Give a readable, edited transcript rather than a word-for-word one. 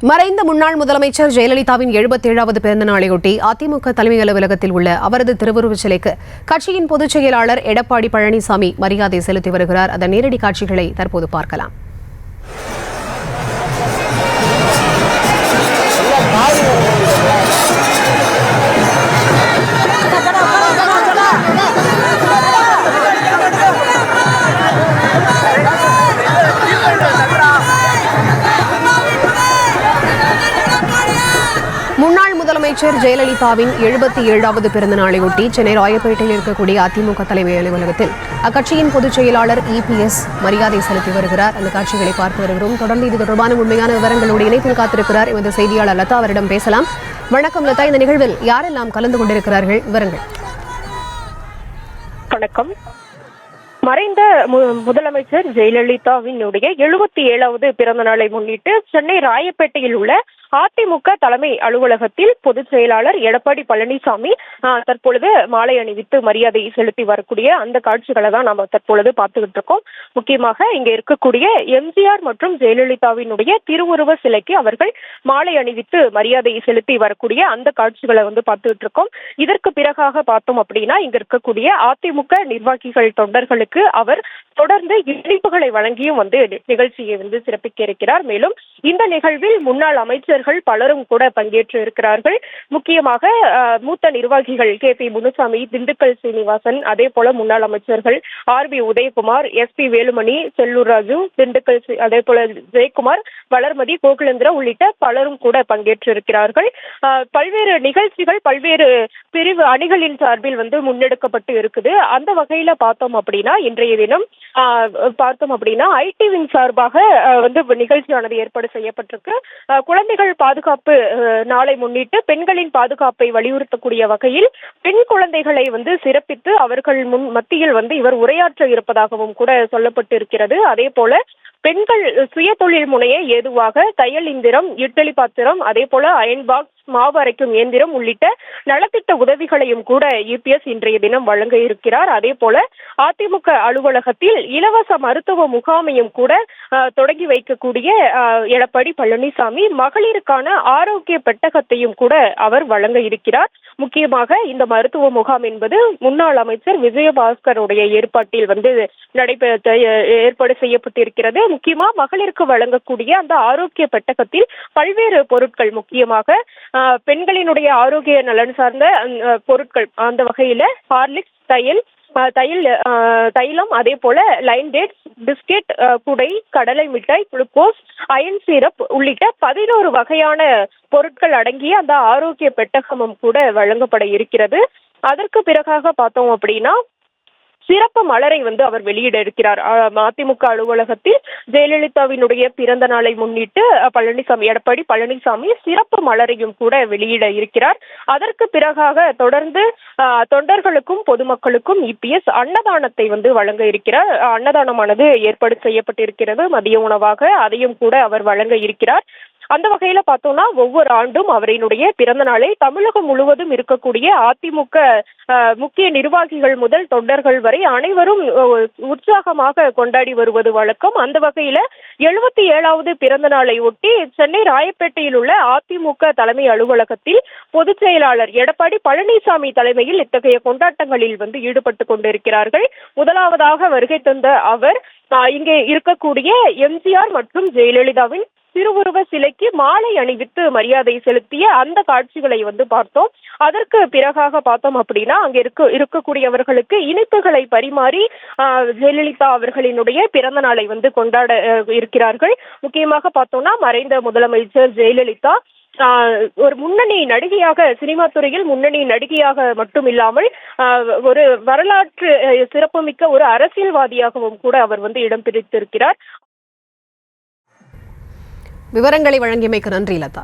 மறைந்த முன்னாள் முதலமைச்சர் ஜெயலலிதாவின் 77வது பிறந்த நாளையொட்டி அதிமுக தலைமை அலுவலகத்தில் உள்ள அவரது திருவுருவச் சிலைக்கு கட்சியின் பொதுச் செயலாளர் எடப்பாடி பழனிசாமி மரியாதை செலுத்தி வருகிறார். அதன் நேரடி காட்சிகளை தற்போது பார்க்கலாம். முன்னாள் முதலமைச்சர் ஜெயலலிதாவின் 77வது பிறந்த நாளையொட்டி சென்னை ராயப்பேட்டையில் இருக்கக்கூடிய அதிமுக தலைமை அலுவலகத்தில் அக்கட்சியின் பொதுச் செயலாளர் EPS மரியாதை செலுத்தி வருகிறார். அந்த காட்சிகளை பார்த்து வருகிறோம். தொடர்ந்து இது தொடர்பான உண்மையான விவரங்களோடு இணைப்பில் காத்திருக்கிறார் எமது செய்தியாளர் லதா. அவரிடம் பேசலாம். வணக்கம் லதா. இந்த நிகழ்வில் யாரெல்லாம் கலந்து கொண்டிருக்கிறார்கள்? விவரங்கள். வணக்கம். மறைந்த முதலமைச்சர் ஜெயலலிதாவினுடைய 77வது பிறந்த நாளை முன்னிட்டு சென்னை ராயப்பேட்டையில் உள்ள அதிமுக தலைமை அலுவலகத்தில் பொதுச் செயலாளர் எடப்பாடி பழனிசாமி தற்பொழுது மாலை அணிவித்து மரியாதை செலுத்தி வரக்கூடிய அந்த காட்சிகளை தான் நாம தற்பொழுது பார்த்துக்கிட்டு இருக்கோம். முக்கியமாக இங்க இருக்கக்கூடிய எம்ஜிஆர் மற்றும் ஜெயலலிதாவினுடைய திருவுருவ சிலைக்கு அவர்கள் மாலை அணிவித்து மரியாதை செலுத்தி வரக்கூடிய அந்த காட்சிகளை பார்த்துக்கிட்டு இருக்கோம். இதற்கு பிறகாக பார்த்தோம் அப்படின்னா இங்க இருக்கக்கூடிய அதிமுக நிர்வாகிகள் தொண்டர்களுக்கு அவர் தொடர்ந்து இனிப்புகளை வழங்கியும் நிகழ்ச்சியை சிறப்பிக்க இருக்கிறார். மேலும் இந்த நிகழ்வில் முன்னாள் அமைச்சர்கள் பலரும் கூட பங்கேற்று இருக்கிறார்கள். முக்கியமாக மூத்த நிர்வாகிகள் KP முனுசாமி, திண்டுக்கல் சீனிவாசன், அதே போல முன்னாள் அமைச்சர்கள் RB உதயகுமார், SP வேலுமணி, செல்லூர் ராஜு, திண்டுக்கல், அதே போல ஜெயக்குமார், வளர்மதி, கோகுலேந்திர உள்ளிட்ட பலரும் கூட பங்கேற்று இருக்கிறார்கள். பல்வேறு நிகழ்ச்சிகள் பல்வேறு பிரிவு அணிகளின் சார்பில் முன்னெடுக்கப்பட்டு இருக்குது. அந்த வகையில பார்த்தோம் அப்படின்னா இன்றைய தினம் பார்த்தோம் அப்படின்னா IT வின் சார்பாக நிகழ்ச்சியானது ஏற்பாடு செய்யப்பட்டிருக்கு. குழந்தைகள் பாதுகாப்பு நாளை முன்னிட்டு பெண்களின் பாதுகாப்பை வலியுறுத்தக்கூடிய வகையில் பெண் குழந்தைகளை சிறப்பித்து அவர்கள் மத்தியில் இவர் உரையாற்ற இருப்பதாகவும் கூட சொல்லப்பட்டு இருக்கிறது. அதே போல பெண்கள் சுய தொழில் முனைய ஏதுவாக தையல் இயந்திரம், இட்லி பாத்திரம், அதே போல அயன் பாக்ஸ், மாவு அரைக்கும் இயந்திரம் உள்ளிட்ட நலத்திட்ட உதவிகளையும் கூட EPS இன்றைய தினம் வழங்க இருக்கிறார். அதே போல அதிமுக அலுவலகத்தில் இலவச மருத்துவ முகாமையும் கூட தொடங்கி வைக்கக்கூடிய எடப்பாடி பழனிசாமி மகளிருக்கான ஆரோக்கிய பெட்டகத்தையும் கூட அவர் வழங்க இருக்கிறார். முக்கியமாக இந்த மருத்துவ முகாம் என்பது முன்னாள் அமைச்சர் விஜயபாஸ்கருடைய ஏற்பாட்டில் ஏற்பாடு செய்யப்பட்டிருக்கிறது. முக்கியமா மகளிருக்கு வழங்கக்கூடிய அந்த ஆரோக்கிய பெட்டகத்தில் பல்வேறு பொருட்கள், முக்கியமாக பெண்களினுடைய ஆரோக்கிய நலன் சார்ந்த பொருட்கள், அந்த வகையில ஹார்லிக்ஸ், தைலம், அதே போல லைன் டேட்ஸ், பிஸ்கெட், குடை, கடலை மிட்டாய், குளுக்கோஸ், அயன் சிரப் உள்ளிட்ட 11 வகையான பொருட்கள் அடங்கிய அந்த ஆரோக்கிய பெட்டகமும் கூட வழங்கப்பட இருக்கிறது. அதற்கு பிறகாக பார்த்தோம் அப்படின்னா சிறப்பு மலரை அவர் வெளியிட இருக்கிறார். அதிமுக அலுவலகத்தில் ஜெயலலிதாவினுடைய பிறந்த நாளை முன்னிட்டு எடப்பாடி பழனிசாமி சிறப்பு மலரையும் கூட வெளியிட இருக்கிறார். அதற்கு பிறகாக தொடர்ந்து தொண்டர்களுக்கும் பொதுமக்களுக்கும் EPS அன்னதானத்தை வழங்க இருக்கிறார். அன்னதானமானது ஏற்பாடு செய்யப்பட்டிருக்கிறது. மதிய உணவாக அதையும் கூட அவர் வழங்க இருக்கிறார். அந்த வகையில பார்த்தோம்னா ஒவ்வொரு ஆண்டும் அவரினுடைய பிறந்த நாளை தமிழகம் முழுவதும் இருக்கக்கூடிய அதிமுக முக்கிய நிர்வாகிகள் முதல் தொண்டர்கள் வரை அனைவரும் உற்சாகமாக கொண்டாடி வருவது வழக்கம். அந்த வகையில 77வது பிறந்த நாளை ஒட்டி சென்னை ராயப்பேட்டையில் உள்ள அதிமுக தலைமை அலுவலகத்தில் பொதுச் செயலாளர் எடப்பாடி பழனிசாமி தலைமையில் இத்தகைய கொண்டாட்டங்களில் ஈடுபட்டு கொண்டிருக்கிறார்கள். முதலாவதாக வருகை தந்த அவர் இங்கே இருக்கக்கூடிய எம்ஜிஆர் மற்றும் ஜெயலலிதாவின் திருவுருவ சிலைக்கு மாலை அணிவித்து மரியாதை செலுத்திய அந்த காட்சிகளை பார்த்தோம். அதற்கு பிறகாக பார்த்தோம் அப்படின்னா அங்க இருக்கக்கூடியவர்களுக்கு இனிப்புகளை பரிமாறி ஜெயலலிதா அவர்களினுடைய பிறந்த நாளை கொண்டாட இருக்கிறார்கள். முக்கியமாக பார்த்தோம்னா மறைந்த முதலமைச்சர் ஜெயலலிதா ஒரு முன்னணி நடிகையாக, சினிமா துறையில் முன்னணி நடிகையாக மட்டும் இல்லாமல் ஒரு வரலாற்று சிறப்புமிக்க ஒரு அரசியல்வாதியாகவும் கூட அவர் இடம் பிடித்திருக்கிறார். விவரங்களை வழங்கியமைக்கு நன்றி லதா.